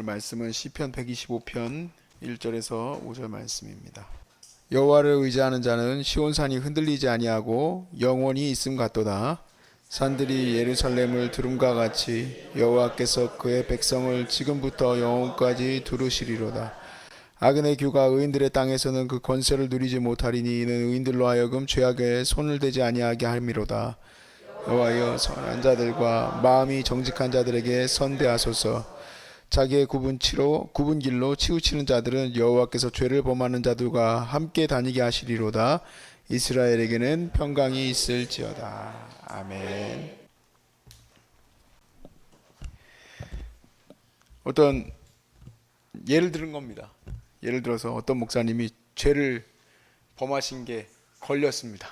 말씀은 시편 125편 1절에서 5절 말씀입니다. 여호와를 의지하는 자는 시온산이 흔들리지 아니하고 영원히 있음 같도다. 산들이 예루살렘을 두름과 같이 여호와께서 그의 백성을 지금부터 영원까지 두르시리로다. 악인의 규가 의인들의 땅에서는 그 권세를 누리지 못하리니 이는 의인들로 하여금 죄악에 손을 대지 아니하게 함이로다. 여호와여, 선한 자들과 마음이 정직한 자들에게 선대하소서. 자기의 굽은 길로 치우치는 자들은 여호와께서 죄를 범하는 자들과 함께 다니게 하시리로다. 이스라엘에게는 평강이 있을지어다. 아멘. 어떤 예를 들은 겁니다. 예를 들어서 어떤 목사님이 죄를 범하신 게 걸렸습니다.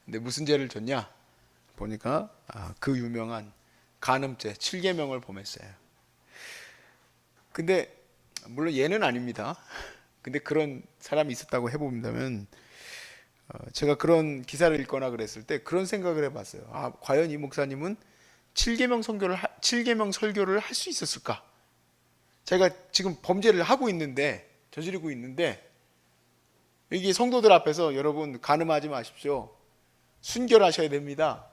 근데 무슨 죄를 졌냐? 보니까 그 유명한 간음죄 7계명을 범했어요. 근데 물론 얘는 아닙니다. 근데 그런 사람이 있었다고 해본다면 제가 그런 기사를 읽거나 그랬을 때 그런 생각을 해봤어요. 과연 이 목사님은 7계명 설교를 할 수 있었을까? 제가 지금 범죄를 하고 있는데, 저지르고 있는데, 여기 성도들 앞에서 여러분 간음하지 마십시오, 순결하셔야 됩니다,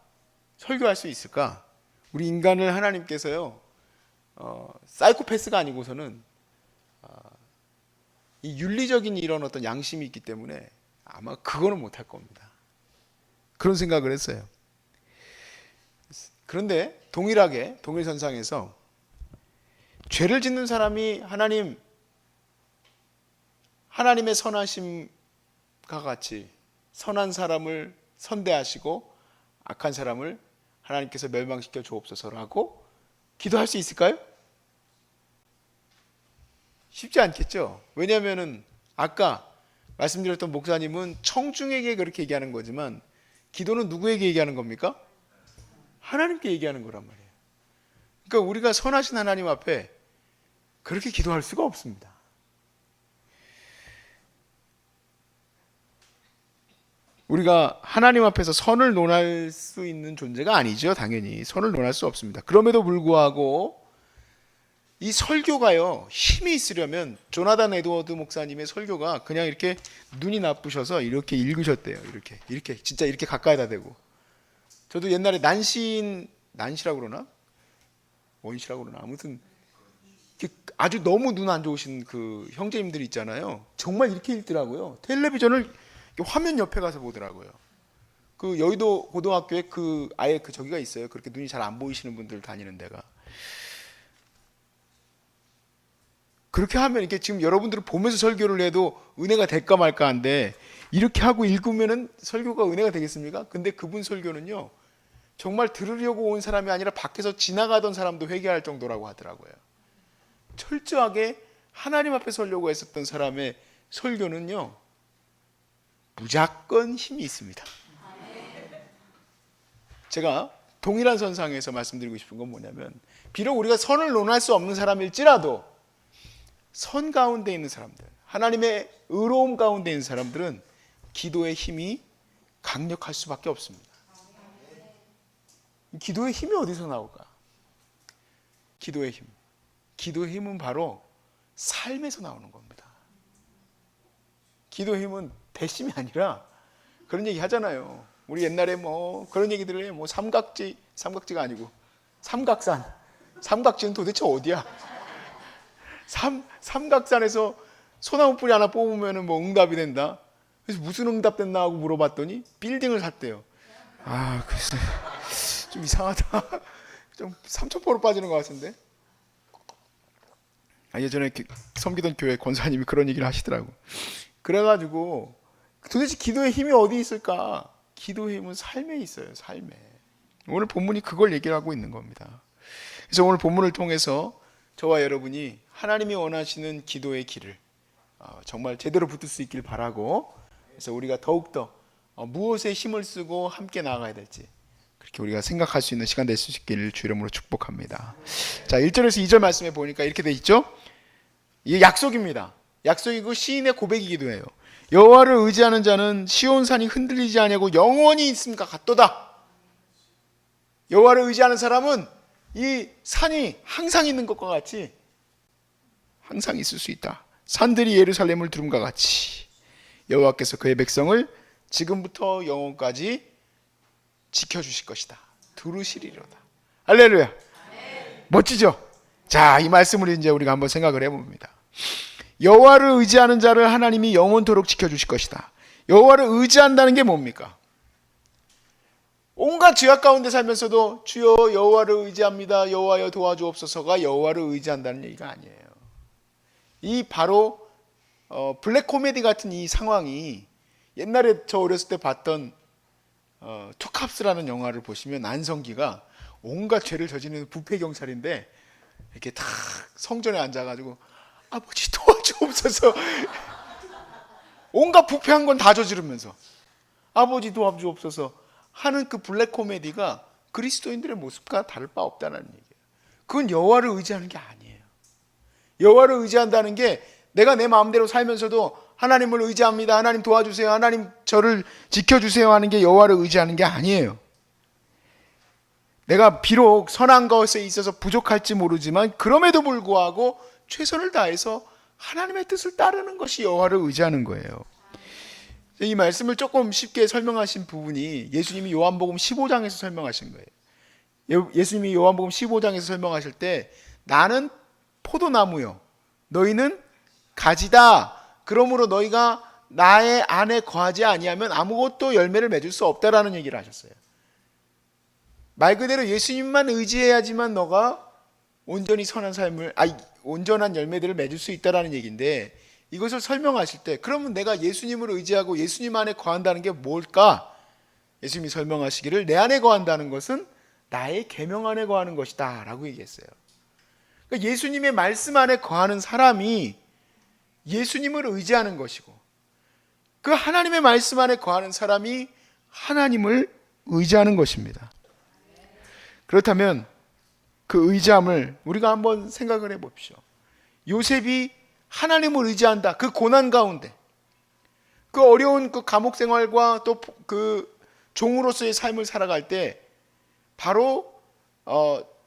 설교할 수 있을까? 우리 인간을 하나님께서요, 사이코패스가 아니고서는 이 윤리적인 이런 어떤 양심이 있기 때문에 아마 그거는 못할 겁니다. 그런 생각을 했어요. 그런데 동일하게 동일선상에서 죄를 짓는 사람이 하나님의 선하심과 같이 선한 사람을 선대하시고 악한 사람을 하나님께서 멸망시켜 주옵소서라고 기도할 수 있을까요? 쉽지 않겠죠. 왜냐하면 아까 말씀드렸던 목사님은 청중에게 그렇게 얘기하는 거지만 기도는 누구에게 얘기하는 겁니까? 하나님께 얘기하는 거란 말이에요. 그러니까 우리가 선하신 하나님 앞에 그렇게 기도할 수가 없습니다. 우리가 하나님 앞에서 선을 논할 수 있는 존재가 아니죠. 당연히 선을 논할 수 없습니다. 그럼에도 불구하고 이 설교가요, 힘이 있으려면 조나단 에드워드 목사님의 설교가 그냥 이렇게 눈이 나쁘셔서 이렇게 읽으셨대요. 이렇게 진짜 이렇게 가까이다 대고. 저도 옛날에 난시라고 그러나? 원시라고 그러나? 아무튼 아주 너무 눈 안 좋으신 그 형제님들 있잖아요. 정말 이렇게 읽더라고요. 텔레비전을 화면 옆에 가서 보더라고요. 그 여의도 고등학교에 아예 저기가 있어요. 그렇게 눈이 잘 안 보이시는 분들 다니는 데가. 그렇게 하면 이렇게 지금 여러분들을 보면서 설교를 해도 은혜가 될까 말까 한데 이렇게 하고 읽으면은 설교가 은혜가 되겠습니까? 근데 그분 설교는요, 정말 들으려고 온 사람이 아니라 밖에서 지나가던 사람도 회개할 정도라고 하더라고요. 철저하게 하나님 앞에 서려고 했었던 사람의 설교는요, 무조건 힘이 있습니다. 제가 동일한 선상에서 말씀드리고 싶은 건 뭐냐면, 비록 우리가 선을 논할 수 없는 사람일지라도 선 가운데 있는 사람들, 하나님의 의로움 가운데 있는 사람들은 기도의 힘이 강력할 수밖에 없습니다. 기도의 힘이 어디서 나올까? 기도의 힘은 바로 삶에서 나오는 겁니다. 기도의 힘은 대심이 아니라, 그런 얘기 하잖아요. 우리 옛날에 그런 얘기들을 해요. 삼각지가 아니고 삼각지는 도대체 어디야? 삼각산에서 소나무 뿌리 하나 뽑으면 응답이 된다. 그래서 무슨 응답 됐나 하고 물어봤더니 빌딩을 샀대요. 글쎄, 좀 이상하다. 좀 삼천포로 빠지는 것 같은데. 예전에 섬기던 교회 권사님이 그런 얘기를 하시더라고. 그래가지고 도대체 기도의 힘이 어디 있을까? 기도의 힘은 삶에 있어요. 삶에. 오늘 본문이 그걸 얘기를 하고 있는 겁니다. 그래서 오늘 본문을 통해서 저와 여러분이 하나님이 원하시는 기도의 길을 정말 제대로 붙을 수 있길 바라고, 그래서 우리가 더욱더 무엇에 힘을 쓰고 함께 나아가야 될지 그렇게 우리가 생각할 수 있는 시간 될 수 있기를 주 이름으로 축복합니다. 자, 1절에서 2절 말씀에 보니까 이렇게 돼 있죠. 이게 약속입니다. 약속이고 시인의 고백이기도 해요. 여호와를 의지하는 자는 시온산이 흔들리지 아니하고 영원히 있음과 같도다. 여호와를 의지하는 사람은 이 산이 항상 있는 것과 같이 항상 있을 수 있다. 산들이 예루살렘을 두름과 같이 여호와께서 그의 백성을 지금부터 영원까지 지켜주실 것이다. 두루시리로다. 할렐루야. 멋지죠? 자, 이 말씀을 이제 우리가 한번 생각을 해봅니다. 여호와를 의지하는 자를 하나님이 영원토록 지켜주실 것이다. 여호와를 의지한다는 게 뭡니까? 온갖 죄악 가운데 살면서도 주여 여호와를 의지합니다, 여호와여 도와주옵소서가 여호와를 의지한다는 얘기가 아니에요. 이 바로 블랙 코미디 같은 이 상황이 옛날에 저 어렸을 때 봤던 투캅스라는 영화를 보시면 안성기가 온갖 죄를 저지르는 부패 경찰인데 이렇게 탁 성전에 앉아가지고 아버지 도와주옵소서 온갖 부패한 건 다 저지르면서 아버지 도와주옵소서 하는 그 블랙 코미디가 그리스도인들의 모습과 다를 바 없다는 얘기예요. 그건 여호와를 의지하는 게 아니에요. 여호와를 의지한다는 게 내가 내 마음대로 살면서도 하나님을 의지합니다, 하나님 도와주세요, 하나님 저를 지켜주세요 하는 게 여호와를 의지하는 게 아니에요. 내가 비록 선한 것에 있어서 부족할지 모르지만 그럼에도 불구하고 최선을 다해서 하나님의 뜻을 따르는 것이 여호와를 의지하는 거예요. 이 말씀을 조금 쉽게 설명하신 부분이 예수님이 요한복음 15장에서 설명하신 거예요. 예수님이 요한복음 15장에서 설명하실 때 나는 포도나무요 너희는 가지다. 그러므로 너희가 나의 안에 거하지 아니하면 아무것도 열매를 맺을 수 없다라는 얘기를 하셨어요. 말 그대로 예수님만 의지해야지만 너가 온전히 선한 삶을 온전한 열매들을 맺을 수 있다라는 얘기인데, 이것을 설명하실 때 그러면 내가 예수님을 의지하고 예수님 안에 거한다는 게 뭘까? 예수님이 설명하시기를 내 안에 거한다는 것은 나의 계명 안에 거하는 것이다 라고 얘기했어요. 그러니까 예수님의 말씀 안에 거하는 사람이 예수님을 의지하는 것이고, 그 하나님의 말씀 안에 거하는 사람이 하나님을 의지하는 것입니다. 그렇다면 그 의지함을 우리가 한번 생각을 해봅시오. 요셉이 하나님을 의지한다. 그 고난 가운데, 그 어려운 그 감옥 생활과 또 그 종으로서의 삶을 살아갈 때 바로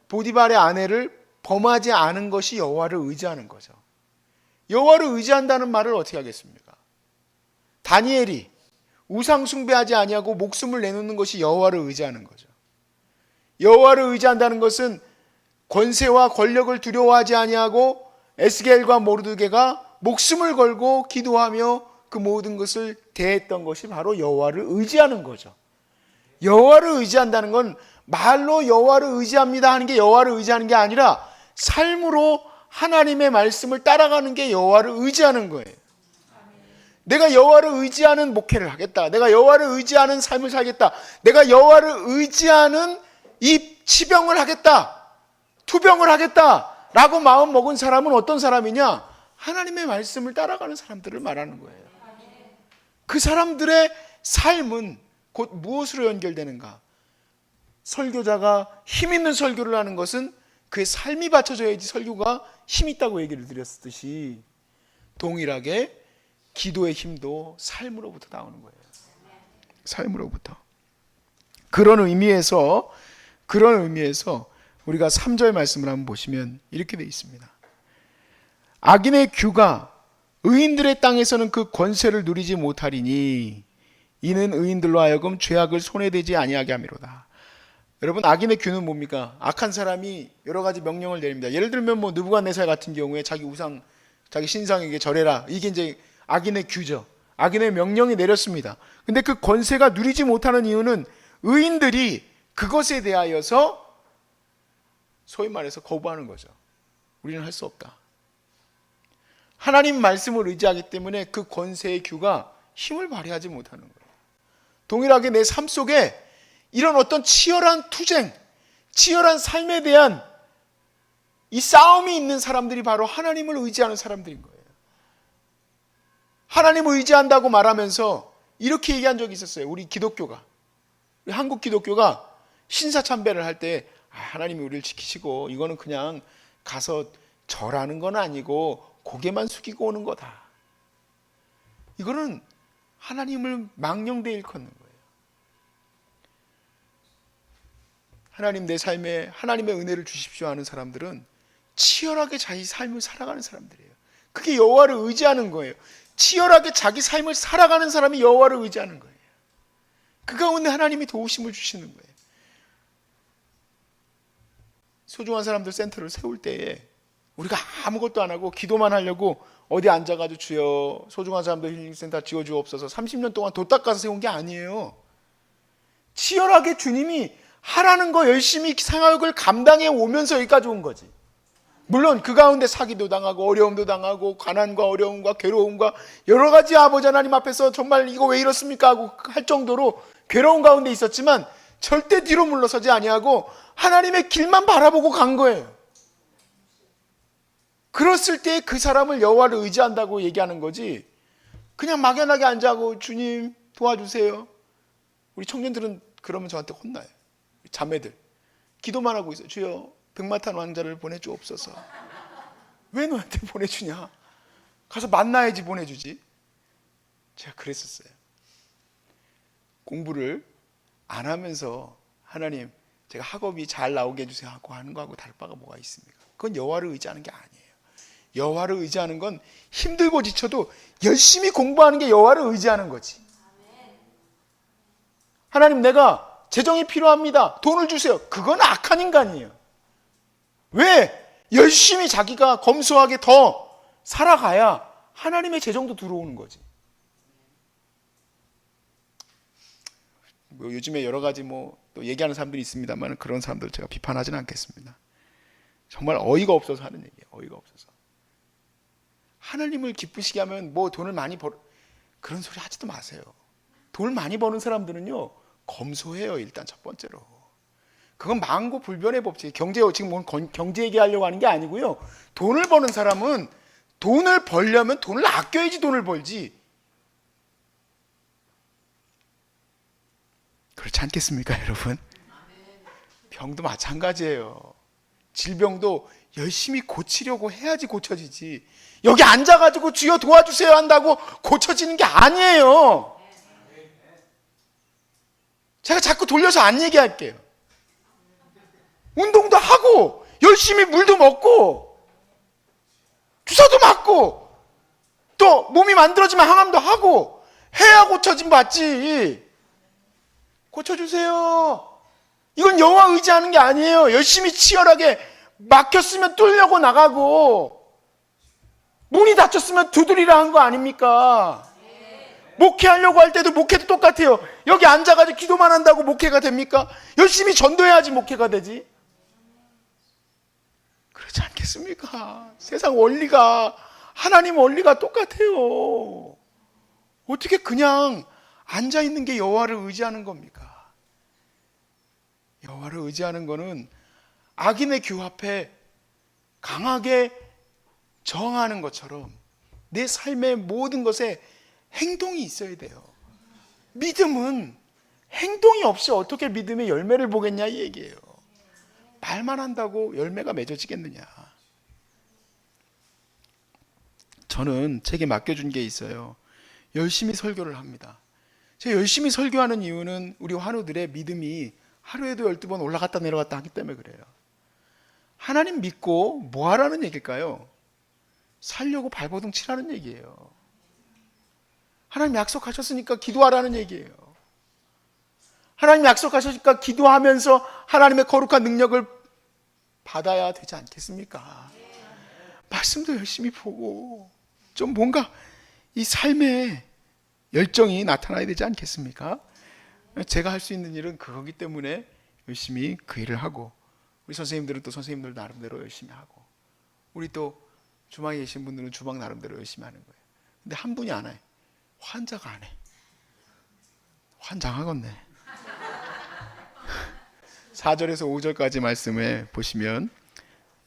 보디발의 아내를 범하지 않은 것이 여호와를 의지하는 거죠. 여호와를 의지한다는 말을 어떻게 하겠습니까? 다니엘이 우상 숭배하지 아니하고 목숨을 내놓는 것이 여호와를 의지하는 거죠. 여호와를 의지한다는 것은 권세와 권력을 두려워하지 아니하고 에스겔과 모르드게가 목숨을 걸고 기도하며 그 모든 것을 대했던 것이 바로 여호와를 의지하는 거죠. 여호와를 의지한다는 건 말로 여호와를 의지합니다 하는 게 여호와를 의지하는 게 아니라 삶으로 하나님의 말씀을 따라가는 게 여호와를 의지하는 거예요. 내가 여호와를 의지하는 목회를 하겠다, 내가 여호와를 의지하는 삶을 살겠다, 내가 여호와를 의지하는 이 치병을 하겠다, 투병을 하겠다 라고 마음 먹은 사람은 어떤 사람이냐? 하나님의 말씀을 따라가는 사람들을 말하는 거예요. 그 사람들의 삶은 곧 무엇으로 연결되는가? 설교자가 힘 있는 설교를 하는 것은 그의 삶이 받쳐져야지 설교가 힘 있다고 얘기를 드렸듯이, 동일하게 기도의 힘도 삶으로부터 나오는 거예요. 삶으로부터. 그런 의미에서 우리가 3절 말씀을 한번 보시면 이렇게 되어 있습니다. 악인의 규가 의인들의 땅에서는 그 권세를 누리지 못하리니 이는 의인들로 하여금 죄악을 손에 대지 아니하게 함이로다. 여러분, 악인의 규는 뭡니까? 악한 사람이 여러 가지 명령을 내립니다. 예를 들면 느부갓네살 같은 경우에 자기 우상, 자기 신상에게 절해라, 이게 이제 악인의 규죠. 악인의 명령이 내렸습니다. 근데 그 권세가 누리지 못하는 이유는 의인들이 그것에 대하여서 소위 말해서 거부하는 거죠. 우리는 할 수 없다. 하나님 말씀을 의지하기 때문에 그 권세의 규가 힘을 발휘하지 못하는 거예요. 동일하게 내 삶 속에 이런 어떤 치열한 투쟁, 치열한 삶에 대한 이 싸움이 있는 사람들이 바로 하나님을 의지하는 사람들인 거예요. 하나님을 의지한다고 말하면서 이렇게 얘기한 적이 있었어요. 우리 기독교가, 우리 한국 기독교가 신사참배를 할 때 하나님이 우리를 지키시고 이거는 그냥 가서 절하는 건 아니고 고개만 숙이고 오는 거다. 이거는 하나님을 망령되이 일컫는 거예요. 하나님 내 삶에 하나님의 은혜를 주십시오 하는 사람들은 치열하게 자기 삶을 살아가는 사람들이에요. 그게 여호와를 의지하는 거예요. 치열하게 자기 삶을 살아가는 사람이 여호와를 의지하는 거예요. 그 가운데 하나님이 도우심을 주시는 거예요. 소중한 사람들 센터를 세울 때에 우리가 아무것도 안 하고 기도만 하려고 어디 앉아가지고 주여 소중한 사람들 힐링센터 지어주옵소서 30년 동안 도 닦아서 세운 게 아니에요. 치열하게 주님이 하라는 거 열심히 생활을 감당해 오면서 여기까지 온 거지. 물론 그 가운데 사기도 당하고 어려움도 당하고 가난과 어려움과 괴로움과 여러 가지 아버지 하나님 앞에서 정말 이거 왜 이렇습니까 하고 할 정도로 괴로운 가운데 있었지만 절대 뒤로 물러서지 아니하고 하나님의 길만 바라보고 간 거예요. 그랬을 때 그 사람을 여호와를 의지한다고 얘기하는 거지, 그냥 막연하게 앉아고 주님 도와주세요. 우리 청년들은 그러면 저한테 혼나요. 자매들 기도만 하고 있어요. 주여 백마탄 왕자를 보내주옵소서. 왜 너한테 보내주냐? 가서 만나야지 보내주지. 제가 그랬었어요. 공부를 안 하면서 하나님 제가 학업이 잘 나오게 해주세요 하고 하는 거하고 다를 바가 뭐가 있습니까? 그건 여호와를 의지하는 게 아니에요. 여호와를 의지하는 건 힘들고 지쳐도 열심히 공부하는 게 여호와를 의지하는 거지. 하나님 내가 재정이 필요합니다. 돈을 주세요. 그건 악한 인간이에요. 왜? 열심히 자기가 검소하게 더 살아가야 하나님의 재정도 들어오는 거지. 뭐 요즘에 여러 가지 또 얘기하는 사람들이 있습니다만 그런 사람들 제가 비판하지는 않겠습니다. 정말 어이가 없어서 하는 얘기예요. 어이가 없어서. 하나님을 기쁘시게 하면 돈을 많이 그런 소리 하지도 마세요. 돈을 많이 버는 사람들은요 검소해요. 일단 첫 번째로 그건 만고불변의 법칙. 지금 경제 얘기하려고 하는 게 아니고요. 돈을 버는 사람은 돈을 벌려면 돈을 아껴야지 돈을 벌지. 그렇지 않겠습니까, 여러분? 병도 마찬가지예요. 질병도 열심히 고치려고 해야지 고쳐지지. 여기 앉아가지고 주여 도와주세요 한다고 고쳐지는 게 아니에요. 제가 자꾸 돌려서 안 얘기할게요. 운동도 하고 열심히 물도 먹고 주사도 맞고 또 몸이 만들어지면 항암도 하고 해야 고쳐짐 받지. 고쳐주세요. 이건 여호와 의지하는 게 아니에요. 열심히 치열하게 막혔으면 뚫려고 나가고 문이 닫혔으면 두드리라 한 거 아닙니까? 목회하려고 할 때도 목회도 똑같아요. 여기 앉아가지고 기도만 한다고 목회가 됩니까? 열심히 전도해야지 목회가 되지. 그렇지 않겠습니까? 세상 원리가 하나님 원리가 똑같아요. 어떻게 그냥 앉아있는 게 여호와를 의지하는 겁니까? 여호와를 의지하는 거는 악인의 규합에 강하게 저항하는 것처럼 내 삶의 모든 것에 행동이 있어야 돼요. 믿음은 행동이 없이 어떻게 믿음의 열매를 보겠냐 이 얘기예요. 말만 한다고 열매가 맺어지겠느냐. 저는 제게 맡겨준 게 있어요. 열심히 설교를 합니다. 제가 열심히 설교하는 이유는 우리 환우들의 믿음이 하루에도 12번 올라갔다 내려갔다 하기 때문에 그래요. 하나님 믿고 뭐 하라는 얘기일까요? 살려고 발버둥 치라는 얘기예요. 하나님 약속하셨으니까 기도하라는 얘기예요. 하나님 약속하셨으니까 기도하면서 하나님의 거룩한 능력을 받아야 되지 않겠습니까? 말씀도 열심히 보고 좀 뭔가 이 삶에 열정이 나타나야 되지 않겠습니까? 제가 할 수 있는 일은 그거기 때문에 열심히 그 일을 하고, 우리 선생님들은 또 선생님들 나름대로 열심히 하고, 우리 또 주방에 계신 분들은 주방 나름대로 열심히 하는 거예요. 근데 한 분이 안 해. 환자가 안 해. 환장하겠네. 4절에서 5절까지 말씀을 보시면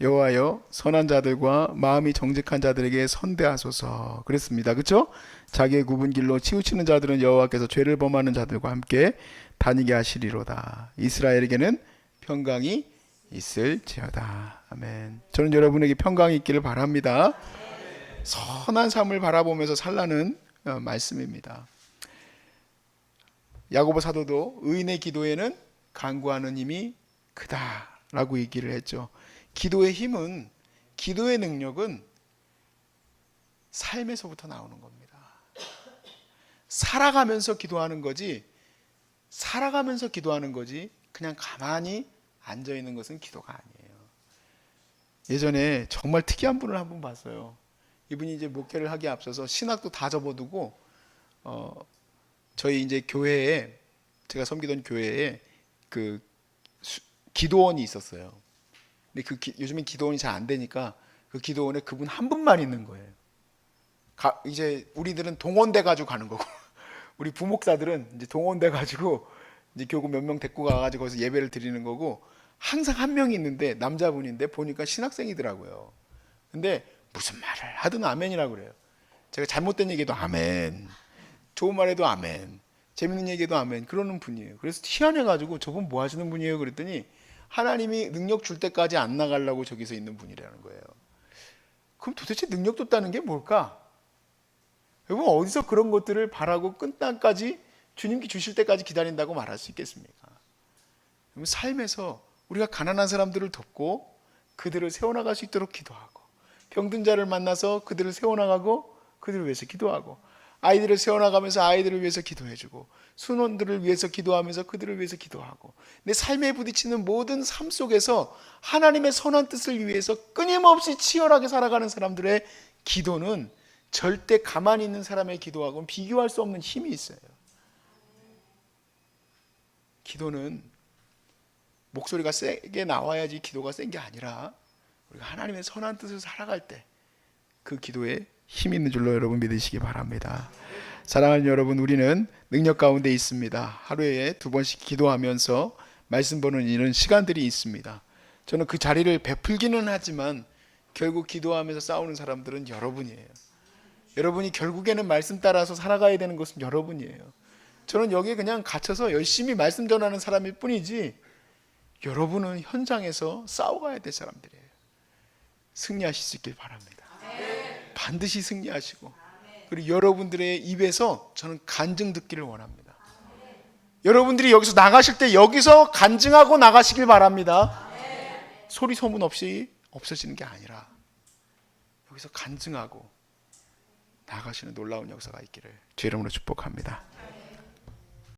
여호와여 선한 자들과 마음이 정직한 자들에게 선대하소서 그랬습니다. 그렇죠? 자기의 굽은 길로 치우치는 자들은 여호와께서 죄를 범하는 자들과 함께 다니게 하시리로다. 이스라엘에게는 평강이 있을지어다. 아멘. 저는 여러분에게 평강이 있기를 바랍니다. 선한 삶을 바라보면서 살라는 말씀입니다. 야고보 사도도 의인의 기도에는 간구하는 힘이 크다라고 얘기를 했죠. 기도의 힘은 기도의 능력은 삶에서부터 나오는 겁니다. 살아가면서 기도하는 거지, 그냥 가만히 앉아 있는 것은 기도가 아니에요. 예전에 정말 특이한 분을 한 분 봤어요. 이분이 이제 목회를 하기에 앞서서 신학도 다 접어두고 저희 이제 교회에, 제가 섬기던 교회에 그 기도원이 있었어요. 근데 요즘엔 기도원이 잘 안 되니까 그 기도원에 그분 한 분만 있는 거예요. 이제 우리들은 동원돼 가지고 가는 거고 우리 부목사들은 이제 동원돼 가지고 이제 교구 몇 명 데리고 가가지고 거기서 예배를 드리는 거고, 항상 한 명이 있는데 남자분인데 보니까 신학생이더라고요. 근데 무슨 말을 하든 아멘이라고 그래요. 제가 잘못된 얘기도 아멘, 좋은 말에도 아멘, 재밌는 얘기도 아멘, 그러는 분이에요. 그래서 희한해가지고 저분 뭐 하시는 분이에요? 그랬더니 하나님이 능력 줄 때까지 안 나가려고 저기서 있는 분이라는 거예요. 그럼 도대체 능력 줬다는 게 뭘까? 여러분, 어디서 그런 것들을 바라고 끝날까지 주님께 주실 때까지 기다린다고 말할 수 있겠습니까? 여러분, 삶에서 우리가 가난한 사람들을 돕고 그들을 세워나갈 수 있도록 기도하고, 병든 자를 만나서 그들을 세워나가고 그들을 위해서 기도하고, 아이들을 세워나가면서 아이들을 위해서 기도해주고, 순원들을 위해서 기도하면서 그들을 위해서 기도하고, 내 삶에 부딪히는 모든 삶 속에서 하나님의 선한 뜻을 위해서 끊임없이 치열하게 살아가는 사람들의 기도는 절대 가만히 있는 사람의 기도하고는 비교할 수 없는 힘이 있어요. 기도는 목소리가 세게 나와야지 기도가 센 게 아니라, 우리가 하나님의 선한 뜻을 살아갈 때 그 기도에 힘이 있는 줄로 여러분 믿으시기 바랍니다. 사랑하는 여러분, 우리는 능력 가운데 있습니다. 하루에 2번씩 기도하면서 말씀 보는 이런 시간들이 있습니다. 저는 그 자리를 베풀기는 하지만 결국 기도하면서 싸우는 사람들은 여러분이에요. 여러분이 결국에는 말씀 따라서 살아가야 되는 것은 여러분이에요. 저는 여기에 그냥 갇혀서 열심히 말씀 전하는 사람일 뿐이지, 여러분은 현장에서 싸워가야 될 사람들이에요. 승리하실 수 있길 바랍니다. 반드시 승리하시고, 그리고 여러분들의 입에서 저는 간증 듣기를 원합니다. 여러분들이 여기서 나가실 때 여기서 간증하고 나가시길 바랍니다. 소리 소문 없이 없어지는 게 아니라 여기서 간증하고 나가시는 놀라운 역사가 있기를 주의 이름으로 축복합니다.